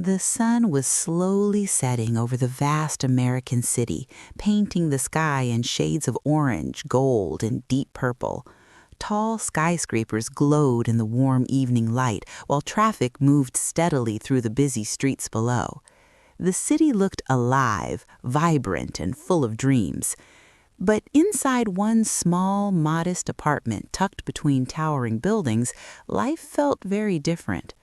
The sun was slowly setting over the vast American city, painting the sky in shades of orange, gold, and deep purple. Tall skyscrapers glowed in the warm evening light, while traffic moved steadily through the busy streets below. The city looked alive, vibrant, and full of dreams. But inside one small, modest apartment tucked between towering buildings, life felt very different.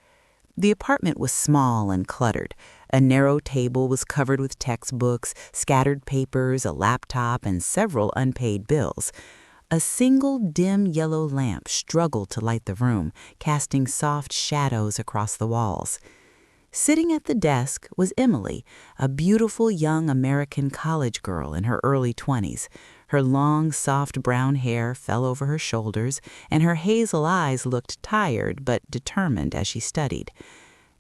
The apartment was small and cluttered. A narrow table was covered with textbooks, scattered papers, a laptop, and several unpaid bills. A single dim yellow lamp struggled to light the room, casting soft shadows across the walls. Sitting at the desk was Emily, a beautiful young American college girl in her early 20s. Her long, soft brown hair fell over her shoulders, and her hazel eyes looked tired but determined as she studied.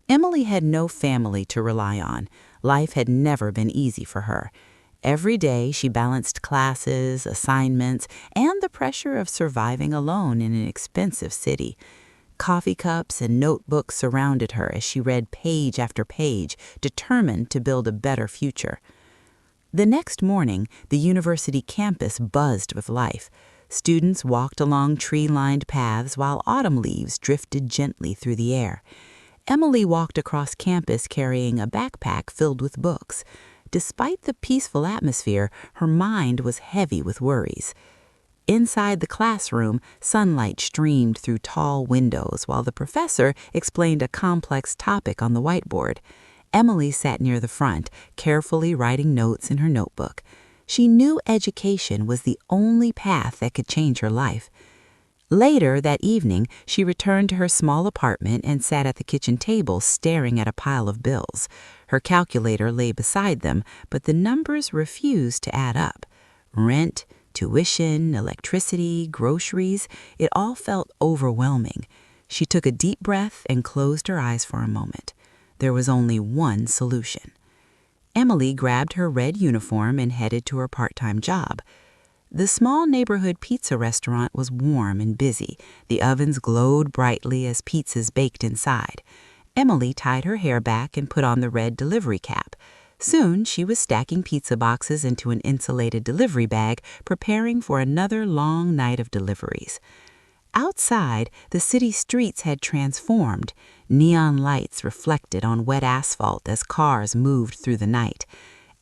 Emily had no family to rely on. Life had never been easy for her. Every day she balanced classes, assignments, and the pressure of surviving alone in an expensive city. Coffee cups and notebooks surrounded her as she read page after page, determined to build a better future. The next morning, the university campus buzzed with life. Students walked along tree-lined paths while autumn leaves drifted gently through the air. Emily walked across campus carrying a backpack filled with books. Despite the peaceful atmosphere, her mind was heavy with worries. Inside the classroom, sunlight streamed through tall windows while the professor explained a complex topic on the whiteboard. Emily sat near the front, carefully writing notes in her notebook. She knew education was the only path that could change her life. Later that evening, she returned to her small apartment and sat at the kitchen table staring at a pile of bills. Her calculator lay beside them, but the numbers refused to add up. Rent, tuition, electricity, groceries, it all felt overwhelming. She took a deep breath and closed her eyes for a moment. There was only one solution. Emily grabbed her red uniform and headed to her part-time job. The small neighborhood pizza restaurant was warm and busy. The ovens glowed brightly as pizzas baked inside. Emily tied her hair back and put on the red delivery cap. Soon, she was stacking pizza boxes into an insulated delivery bag, preparing for another long night of deliveries. Outside, the city streets had transformed. Neon lights reflected on wet asphalt as cars moved through the night.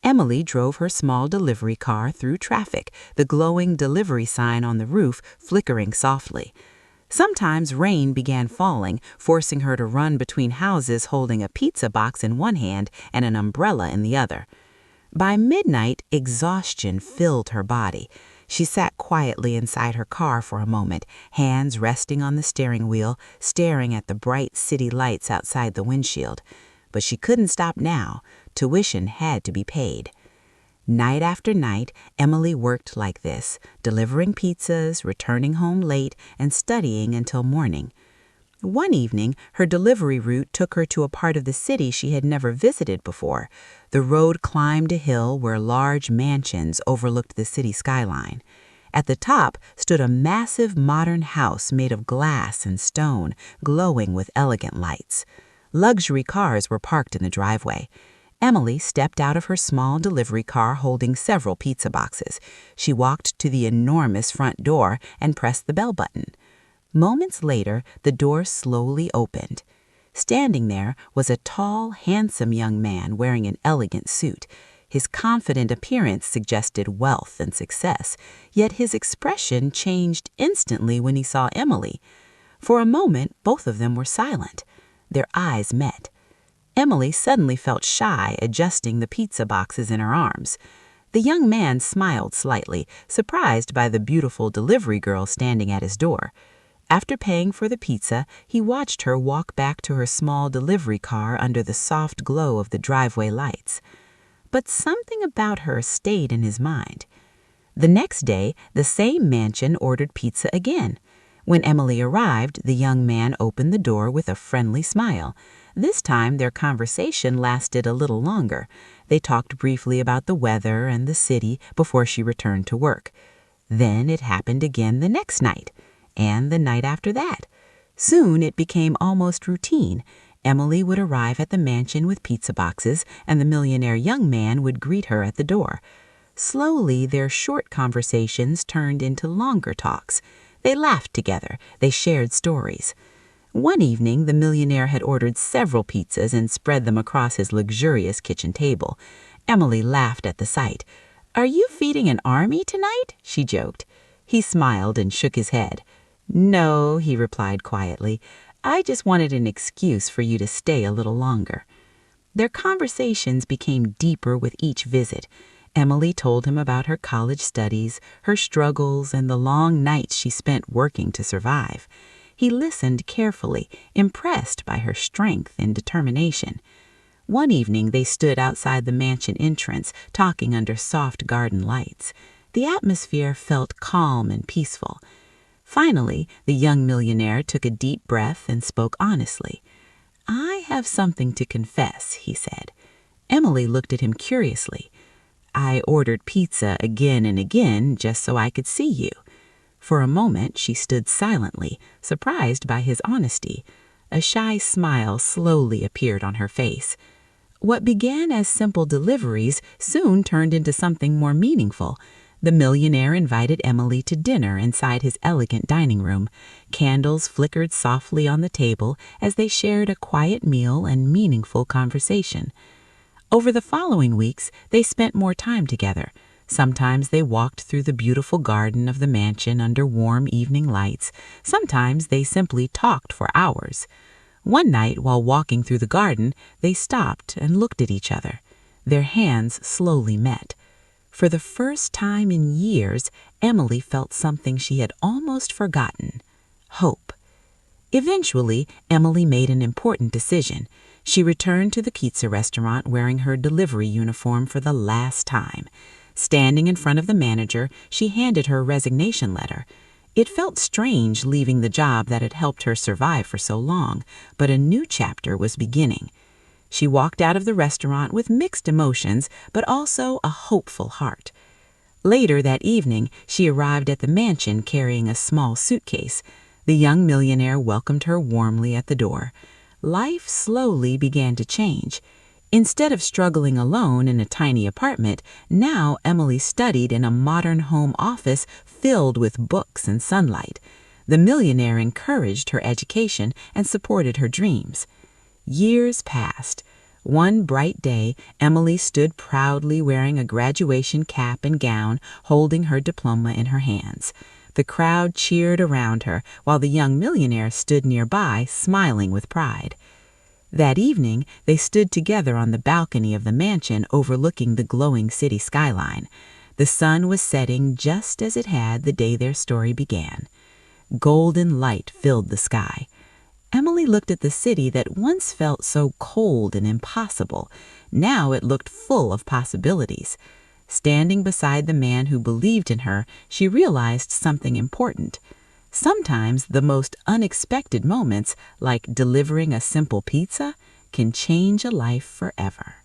Emily drove her small delivery car through traffic, the glowing delivery sign on the roof flickering softly. Sometimes rain began falling, forcing her to run between houses holding a pizza box in one hand and an umbrella in the other. By midnight, exhaustion filled her body. She sat quietly inside her car for a moment, hands resting on the steering wheel, staring at the bright city lights outside the windshield. But she couldn't stop now. Tuition had to be paid. Night after night, Emily worked like this, delivering pizzas, returning home late, and studying until morning. One evening, her delivery route took her to a part of the city she had never visited before. The road climbed a hill where large mansions overlooked the city skyline. At the top stood a massive modern house made of glass and stone, glowing with elegant lights. Luxury cars were parked in the driveway. Emily stepped out of her small delivery car holding several pizza boxes. She walked to the enormous front door and pressed the bell button. Moments later, the door slowly opened. Standing there was a tall, handsome young man wearing an elegant suit. His confident appearance suggested wealth and success, yet his expression changed instantly when he saw Emily. For a moment, both of them were silent. Their eyes met. Emily suddenly felt shy, adjusting the pizza boxes in her arms. The young man smiled slightly, surprised by the beautiful delivery girl standing at his door. After paying for the pizza, he watched her walk back to her small delivery car under the soft glow of the driveway lights. But something about her stayed in his mind. The next day, the same mansion ordered pizza again. When Emily arrived, the young man opened the door with a friendly smile. This time, their conversation lasted a little longer. They talked briefly about the weather and the city before she returned to work. Then it happened again the next night, and the night after that. Soon it became almost routine. Emily would arrive at the mansion with pizza boxes, and the millionaire young man would greet her at the door. Slowly, their short conversations turned into longer talks. They laughed together. They shared stories. One evening, the millionaire had ordered several pizzas and spread them across his luxurious kitchen table. Emily laughed at the sight. "Are you feeding an army tonight?" she joked. He smiled and shook his head. "No," he replied quietly. "I just wanted an excuse for you to stay a little longer." Their conversations became deeper with each visit. Emily told him about her college studies, her struggles, and the long nights she spent working to survive. He listened carefully, impressed by her strength and determination. One evening, they stood outside the mansion entrance, talking under soft garden lights. The atmosphere felt calm and peaceful. Finally, the young millionaire took a deep breath and spoke honestly. "I have something to confess," he said. Emily looked at him curiously. "I ordered pizza again and again just so I could see you." For a moment, she stood silently, surprised by his honesty. A shy smile slowly appeared on her face. What began as simple deliveries soon turned into something more meaningful. The millionaire invited Emily to dinner inside his elegant dining room. Candles flickered softly on the table as they shared a quiet meal and meaningful conversation. Over the following weeks, they spent more time together. Sometimes they walked through the beautiful garden of the mansion under warm evening lights. Sometimes they simply talked for hours. One night, while walking through the garden, they stopped and looked at each other. Their hands slowly met. For the first time in years, Emily felt something she had almost forgotten: hope. Eventually, Emily made an important decision. She returned to the pizza restaurant wearing her delivery uniform for the last time. Standing in front of the manager, she handed her resignation letter. It felt strange leaving the job that had helped her survive for so long, but a new chapter was beginning. She walked out of the restaurant with mixed emotions, but also a hopeful heart. Later that evening, she arrived at the mansion carrying a small suitcase. The young millionaire welcomed her warmly at the door. Life slowly began to change. Instead of struggling alone in a tiny apartment, now Emily studied in a modern home office filled with books and sunlight. The millionaire encouraged her education and supported her dreams. Years passed. One bright day, Emily stood proudly wearing a graduation cap and gown, holding her diploma in her hands. The crowd cheered around her, while the young millionaire stood nearby, smiling with pride. That evening, they stood together on the balcony of the mansion overlooking the glowing city skyline. The sun was setting just as it had the day their story began. Golden light filled the sky. Emily looked at the city that once felt so cold and impossible. Now it looked full of possibilities. Standing beside the man who believed in her, she realized something important. Sometimes the most unexpected moments, like delivering a simple pizza, can change a life forever.